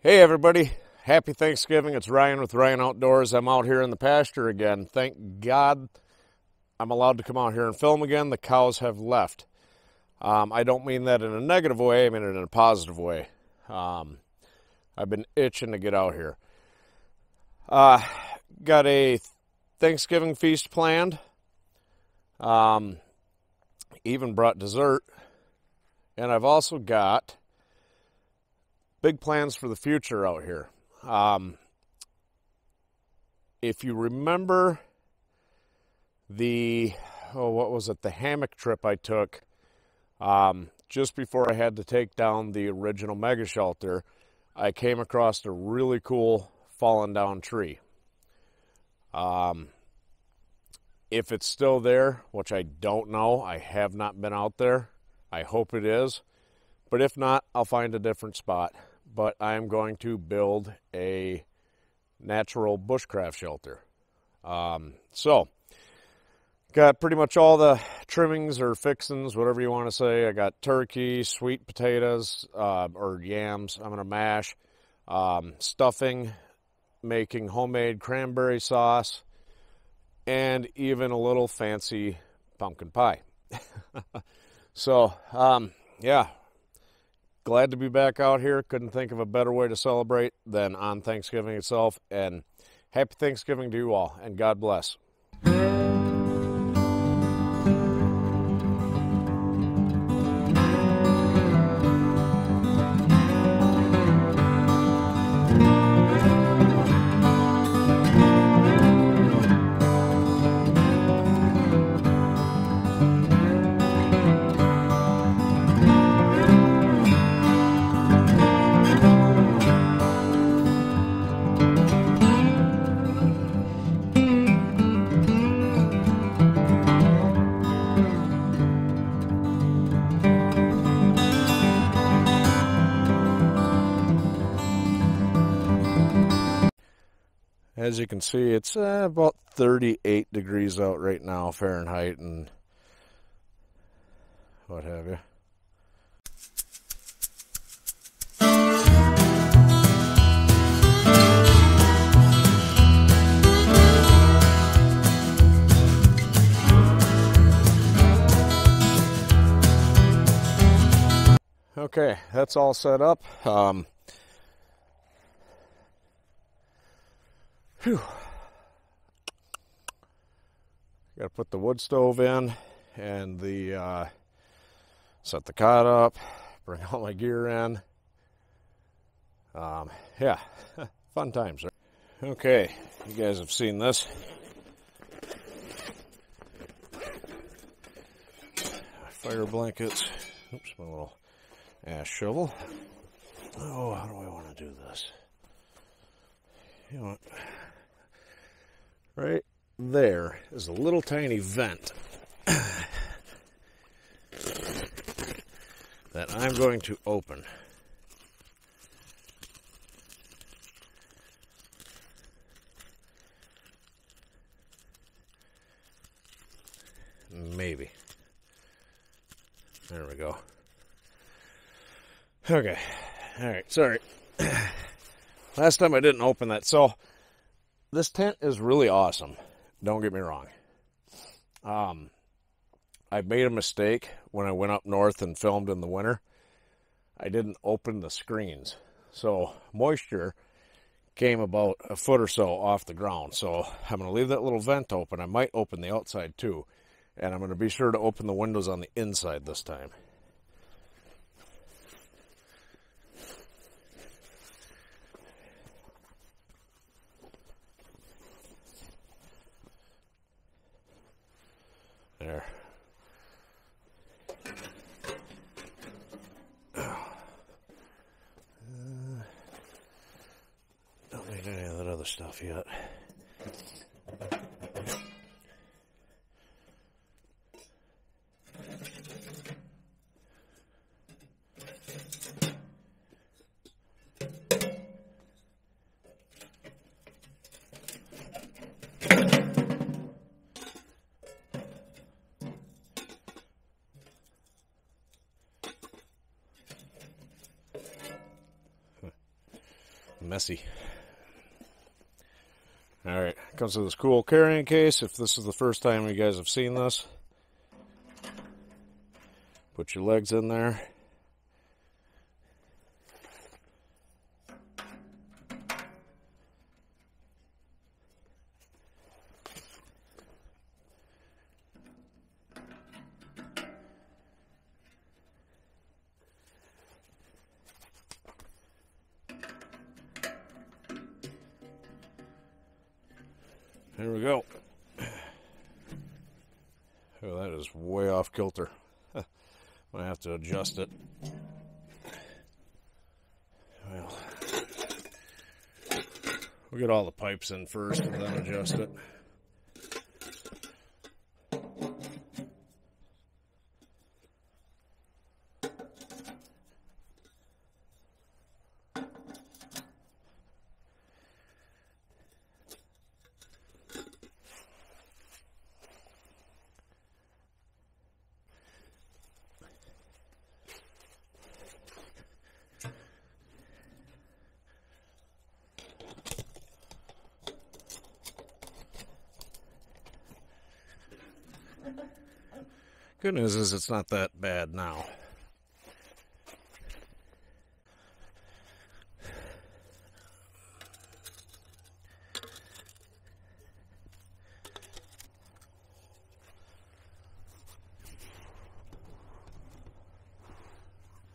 Hey everybody, happy Thanksgiving. It's Ryan with Ryan Outdoors. I'm out here in the pasture again. Thank God I'm allowed to come out here and film again. The cows have left. I don't mean that in a negative way, I mean it in a positive way. I've been itching to get out here. Got a Thanksgiving feast planned. Even brought dessert. And I've also got big plans for the future out here. If you remember the hammock trip I took just before I had to take down the original mega shelter, I came across a really cool fallen down tree. If it's still there, which I don't know, I have not been out there. I hope it is. But if not, I'll find a different spot. But I'm going to build a natural bushcraft shelter. So, got pretty much all the trimmings or fixings, whatever you want to say. I got turkey, sweet potatoes, or yams. I'm going to mash, stuffing, making homemade cranberry sauce, and even a little fancy pumpkin pie. So, yeah. Glad to be back out here. Couldn't think of a better way to celebrate than on Thanksgiving itself. And happy Thanksgiving to you all, and God bless. As you can see, it's about 38 degrees out right now, Fahrenheit, and what have you. Okay, that's all set up. Got to put the wood stove in and the set the cot up, bring all my gear in. Yeah, fun times. Okay, you guys have seen this. Fire blankets. Oops, my little ash shovel. Oh, how do I want to do this? You know what? Right there is a little tiny vent that I'm going to open. Maybe. There we go. Okay. All right. Sorry. Last time I didn't open that. So this tent is really awesome. Don't get me wrong. I made a mistake when I went up north and filmed in the winter. I didn't open the screens. So moisture came about a foot or so off the ground. So I'm going to leave that little vent open. I might open the outside too. And I'm going to be sure to open the windows on the inside this time. There. Don't need any of that other stuff yet. messy. Alright, comes with this cool carrying case. If this is the first time you guys have seen this, put your legs in there. There we go. Oh, that is way off kilter. I'm going to have to adjust it. Well, we'll get all the pipes in first and then adjust it. Good news is it's not that bad now.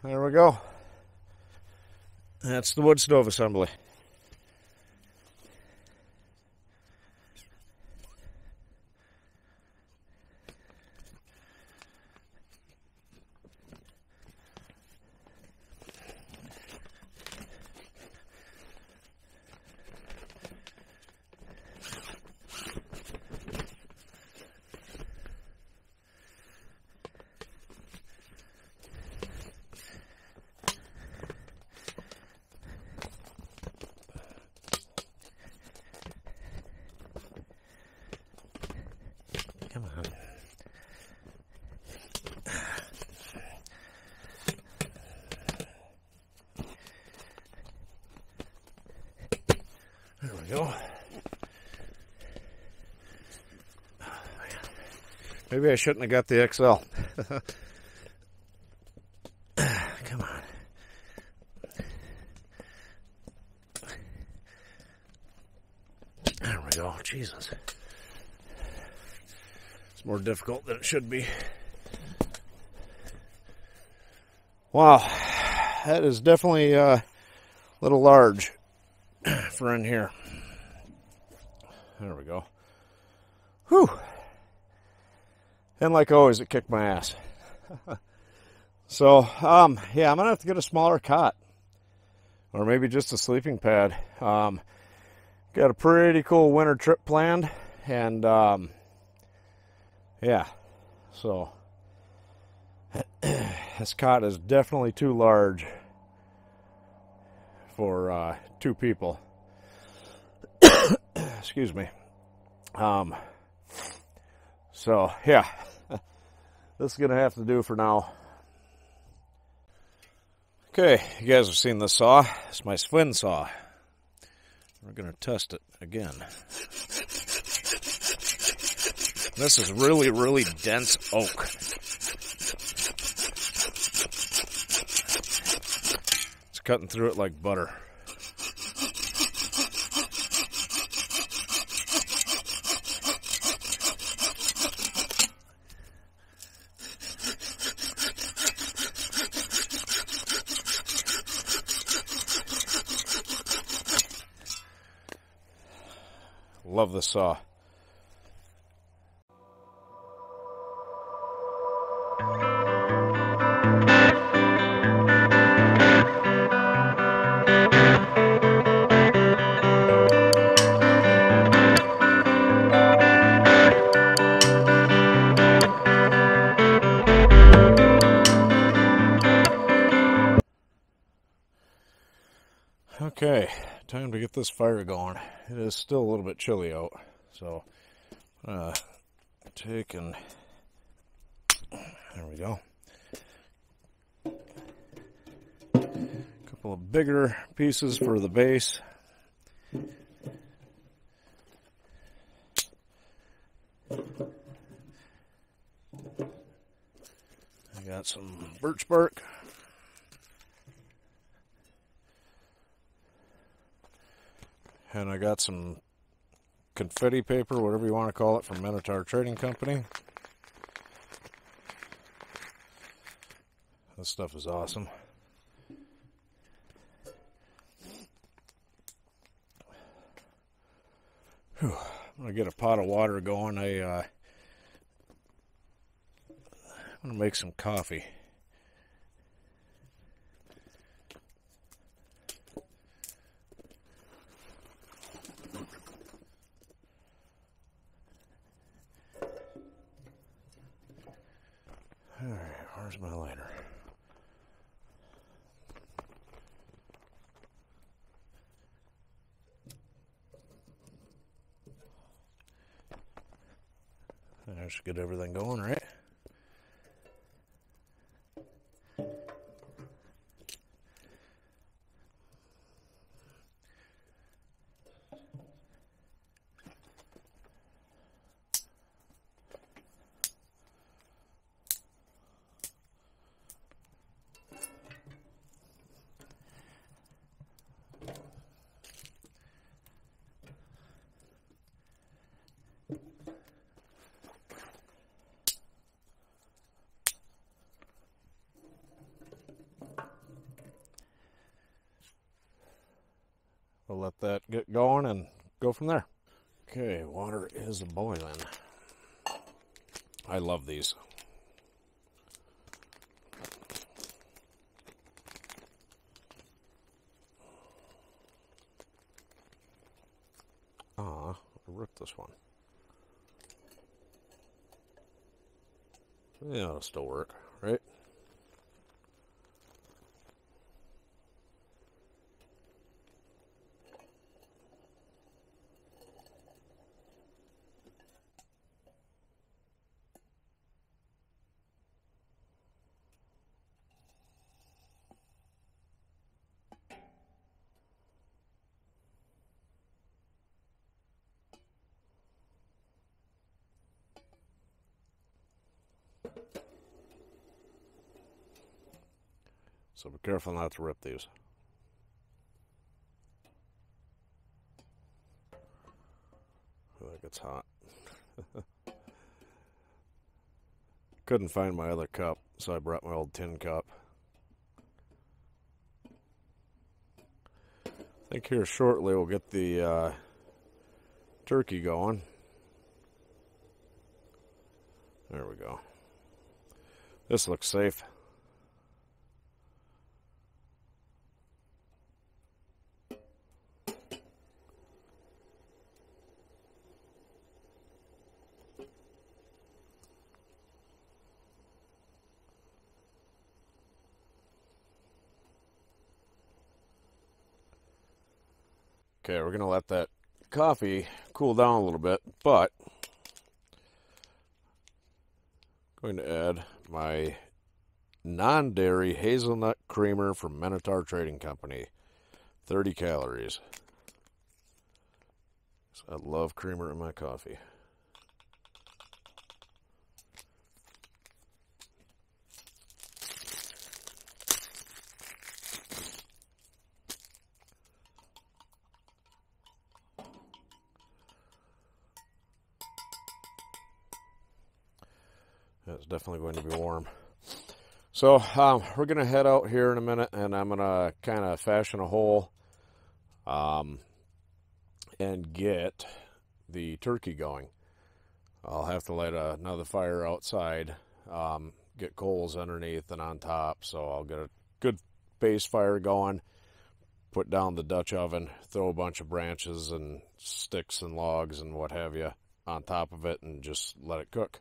There we go. That's the wood stove assembly. Come on. There we go. Maybe I shouldn't have got the XL. Come on. There we go. Jesus. It's more difficult than it should be. Wow. That is definitely a little large for in here. There we go. Whew. And like always, it kicked my ass. So, yeah, I'm going to have to get a smaller cot. Or maybe just a sleeping pad. Got a pretty cool winter trip planned. And, yeah. So, this cot is definitely too large for 2 people. Excuse me. So, yeah. This is going to have to do for now. Okay, you guys have seen this saw. It's my Swin saw. We're going to test it again. This is really, really dense oak. It's cutting through it like butter. Love the saw. Okay, time to get this fire going. It is still a little bit chilly out, so take and there we go. Couple couple of bigger pieces for the base. I got some birch bark. And I got some confetti paper, whatever you want to call it, from Minotaur Trading Company. This stuff is awesome. Whew. I'm going to get a pot of water going. I'm going to make some coffee. All right, where's my lighter? I should get everything going, right? We'll let that get going and go from there. Okay, water is boiling. I love these. I ripped this one. Yeah, it'll still work, right? So be careful not to rip these. Oh, that gets hot. Couldn't find my other cup, so I brought my old tin cup. I think here shortly we'll get the turkey going. There we go. This looks safe. Okay, we're going to let that coffee cool down a little bit, but I'm going to add my non-dairy hazelnut creamer from Minotaur Trading Company. 30 calories. I love creamer in my coffee. It's definitely going to be warm. So we're going to head out here in a minute, and I'm going to kind of fashion a hole and get the turkey going. I'll have to light another fire outside, get coals underneath and on top, so I'll get a good base fire going, put down the Dutch oven, throw a bunch of branches and sticks and logs and what have you on top of it, and just let it cook.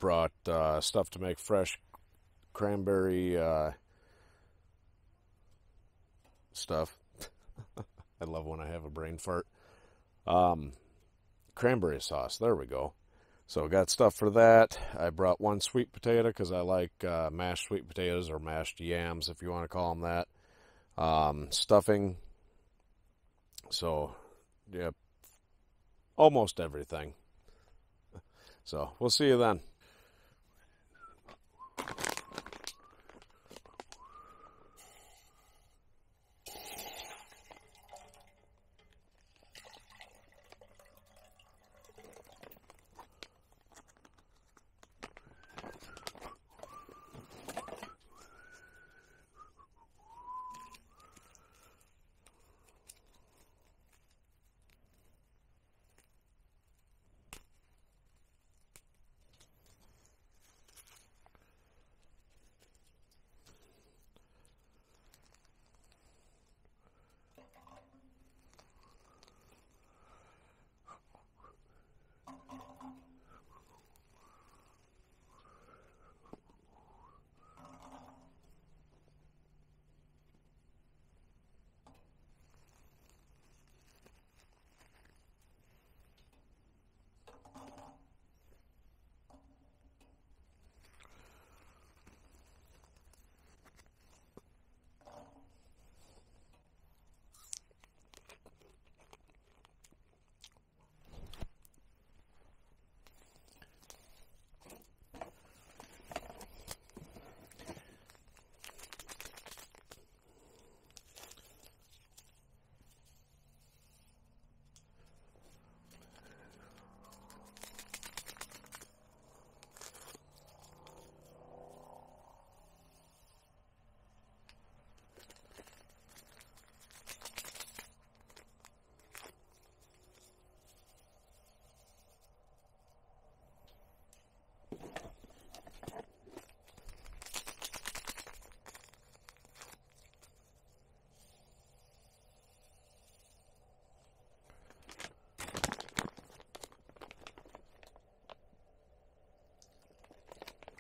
Brought stuff to make fresh cranberry stuff. I love when I have a brain fart. Cranberry sauce, there we go. So got stuff for that. I brought one sweet potato because I like mashed sweet potatoes, or mashed yams if you want to call them that. Stuffing. So, yeah, almost everything. So we'll see you then.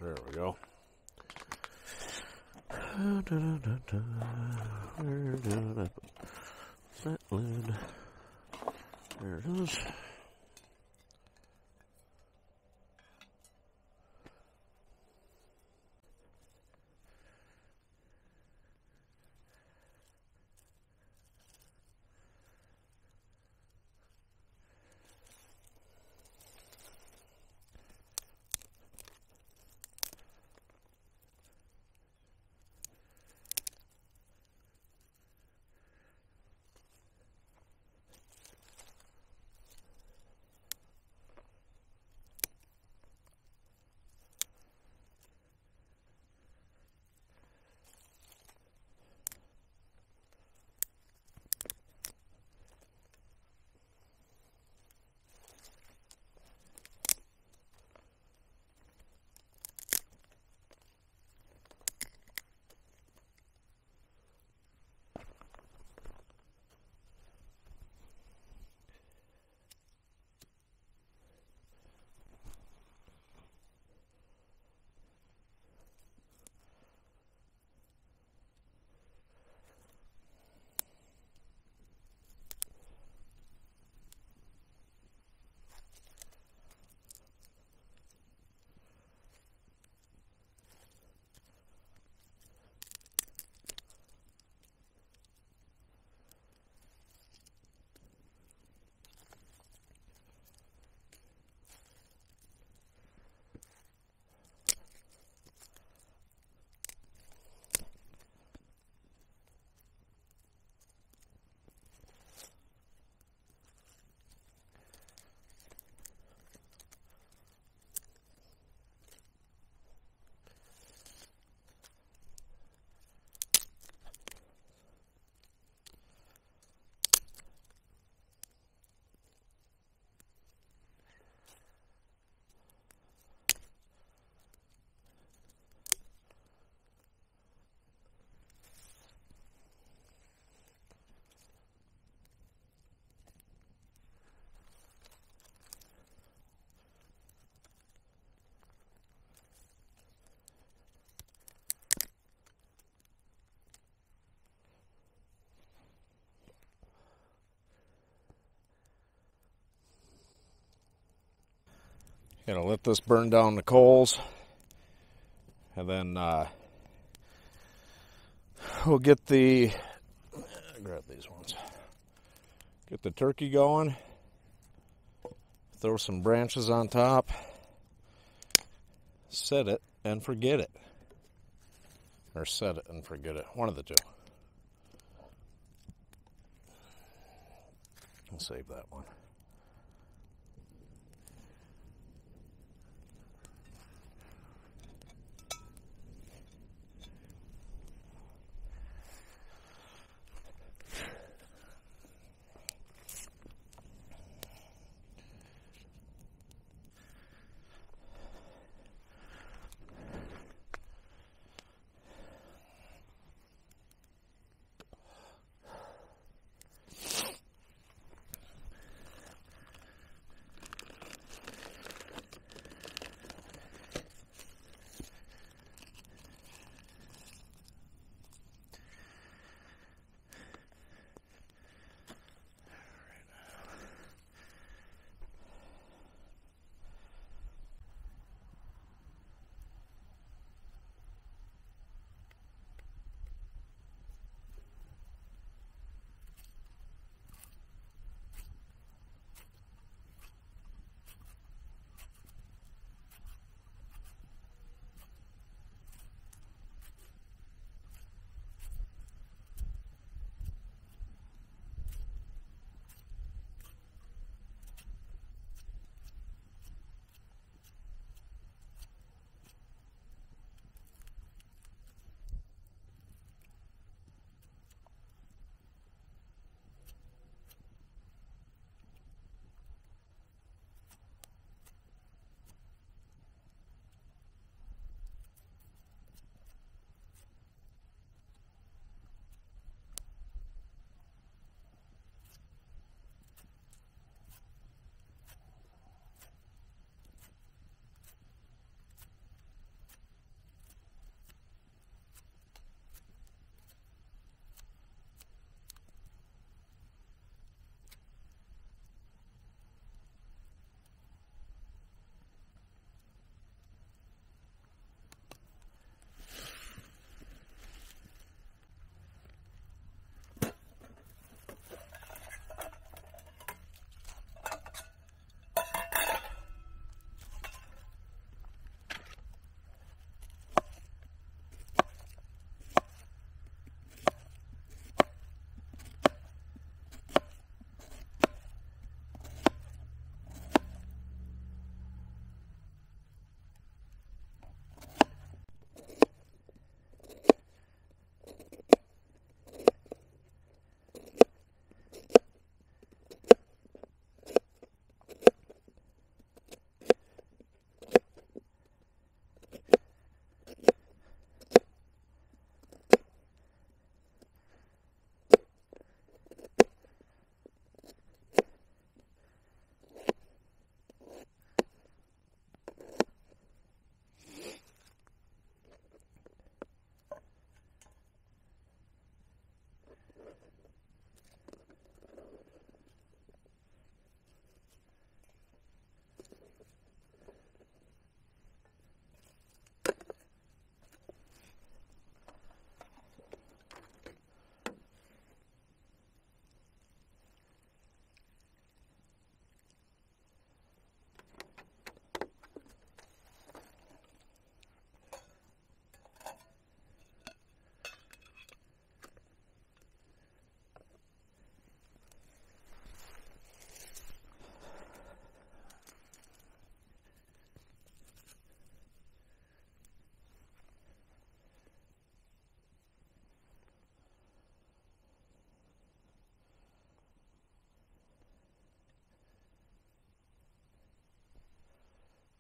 There we go. That lid. There it is. Gonna let this burn down the coals, and then we'll get the, grab these ones, get the turkey going, throw some branches on top, set it and forget it. Or set it and forget it, one of the two. I'll save that one.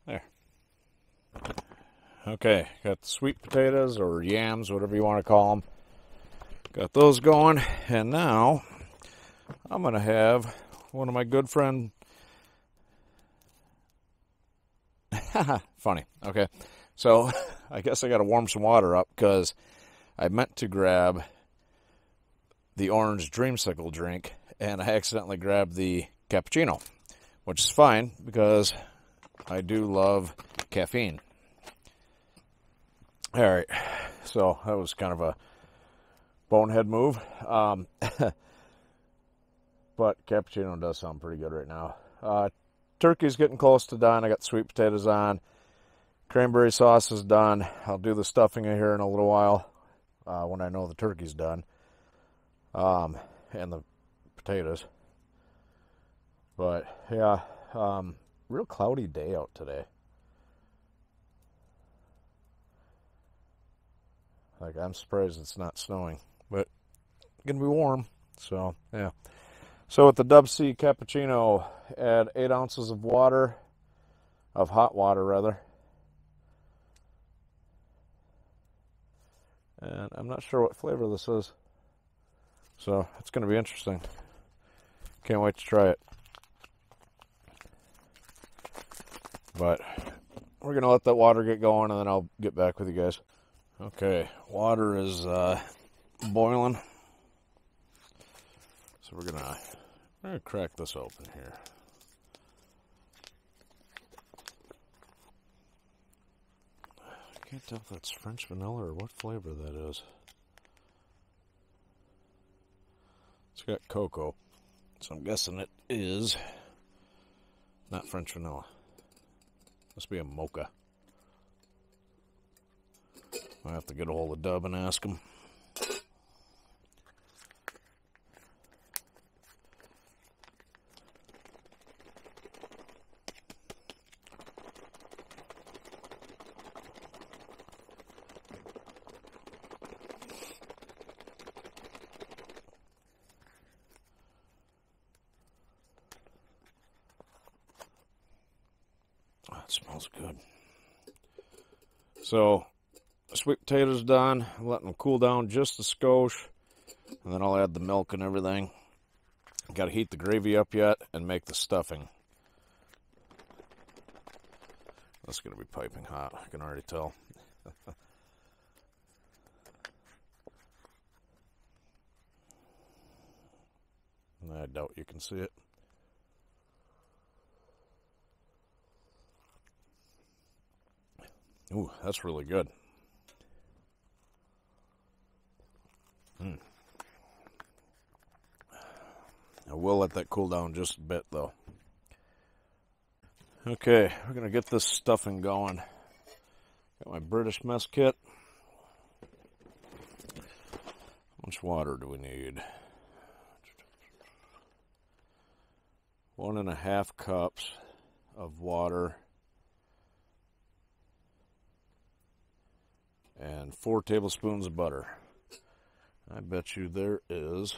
There. Okay, got the sweet potatoes or yams, whatever you want to call them. Got those going, and now I'm going to have one of my good friend... Funny. Okay, so I guess I got to warm some water up because I meant to grab the orange dreamsicle drink, and I accidentally grabbed the cappuccino, which is fine because I do love caffeine. All right, so that was kind of a bonehead move. But cappuccino does sound pretty good right now. Turkey's getting close to done. I got sweet potatoes on. Cranberry sauce is done. I'll do the stuffing in here in a little while when I know the turkey's done. And the potatoes. But, yeah, real cloudy day out today. Like, I'm surprised it's not snowing. But it's going to be warm. So, yeah. So with the Dub C cappuccino, add 8 ounces of water, of hot water rather. And I'm not sure what flavor this is. So it's going to be interesting. Can't wait to try it. But we're going to let that water get going and then I'll get back with you guys. Okay, water is boiling. So we're going to crack this open here. I can't tell if that's French vanilla or what flavor that is. It's got cocoa, so I'm guessing it is not French vanilla. Must be a mocha. I have to get a hold of Dub and ask him. Oh, it smells good. So, sweet potatoes done. I'm letting them cool down just a skosh. And then I'll add the milk and everything. Got to heat the gravy up yet and make the stuffing. That's going to be piping hot. I can already tell. I doubt you can see it. Ooh, that's really good. I will let that cool down just a bit, though. Okay, we're going to get this stuffing going. Got my British mess kit. How much water do we need? 1.5 cups of water. And 4 tablespoons of butter. I bet you there is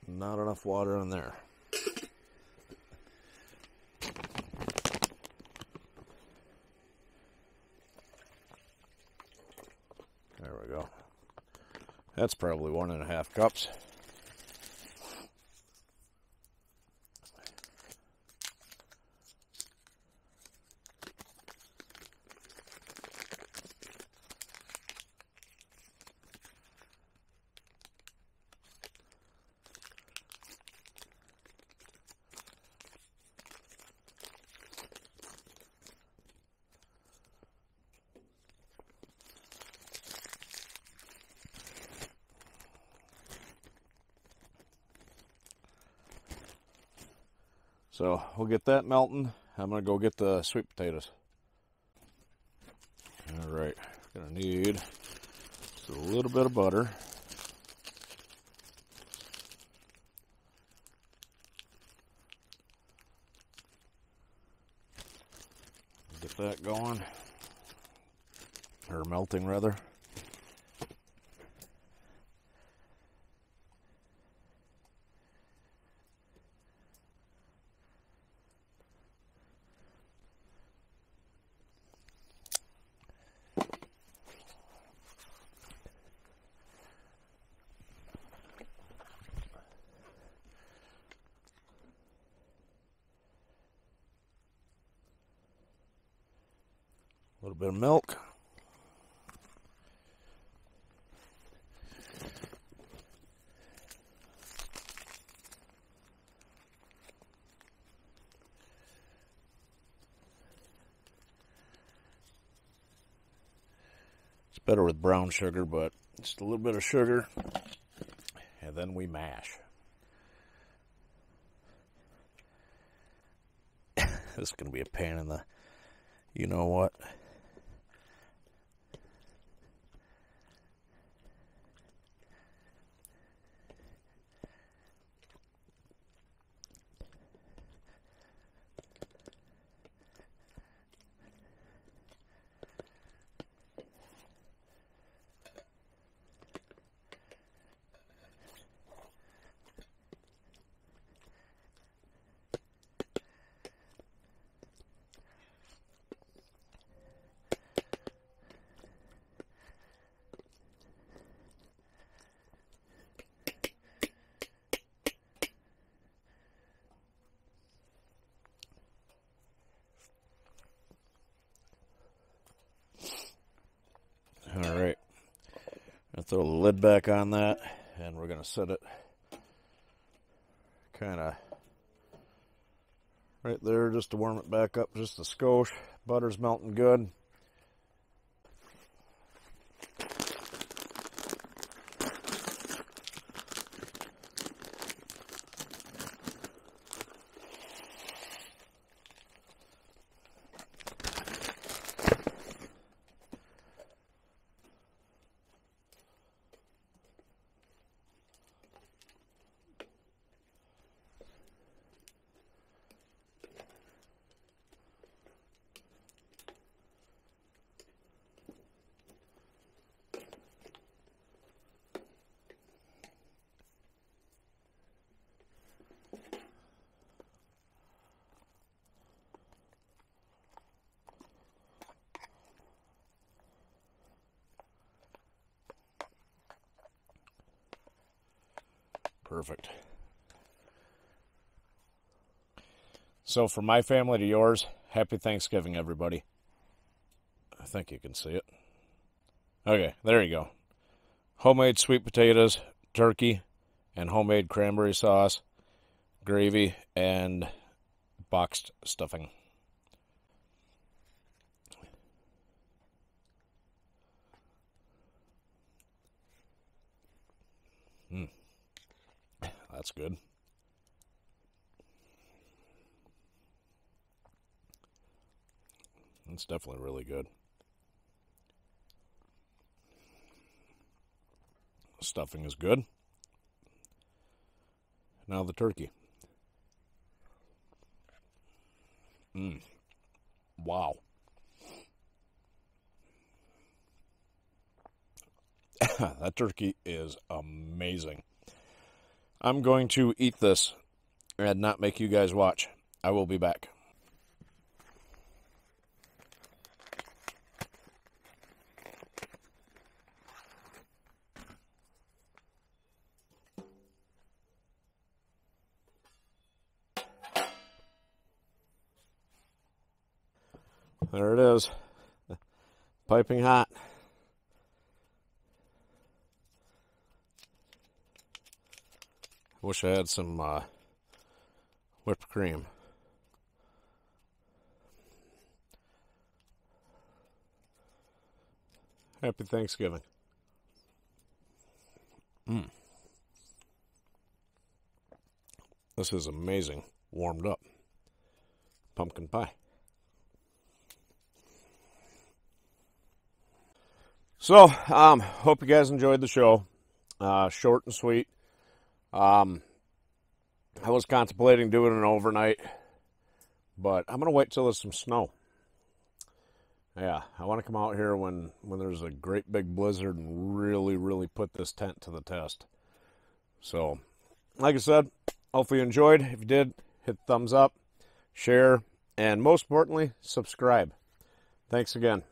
not enough water in there. There we go. That's probably 1.5 cups. So we'll get that melting. I'm going to go get the sweet potatoes. All right, going to need just a little bit of butter. Get that going, or melting rather. A little bit of milk. better with brown sugar, but just a little bit of sugar, and then we mash. This is going to be a pain in the you-know-what. All right, I'll throw the lid back on that, and we're gonna set it kind of right there just to warm it back up just a skosh. Butter's melting good. Perfect. So from my family to yours, happy Thanksgiving, everybody. I think you can see it. Okay, there you go. Homemade sweet potatoes, turkey, and homemade cranberry sauce, gravy, and boxed stuffing. That's good. It's definitely really good. Stuffing is good. Now the turkey. Wow. That turkey is amazing. I'm going to eat this and not make you guys watch. I will be back. There it is. Piping hot. Wish I had some whipped cream. Happy Thanksgiving. This is amazing. Warmed up. Pumpkin pie. So, hope you guys enjoyed the show. Short and sweet. I was contemplating doing an overnight, but I'm going to wait till there's some snow. Yeah, I want to come out here when there's a great big blizzard and really, really put this tent to the test. So, like I said, hopefully you enjoyed. If you did, hit the thumbs up, share, and most importantly, subscribe. Thanks again.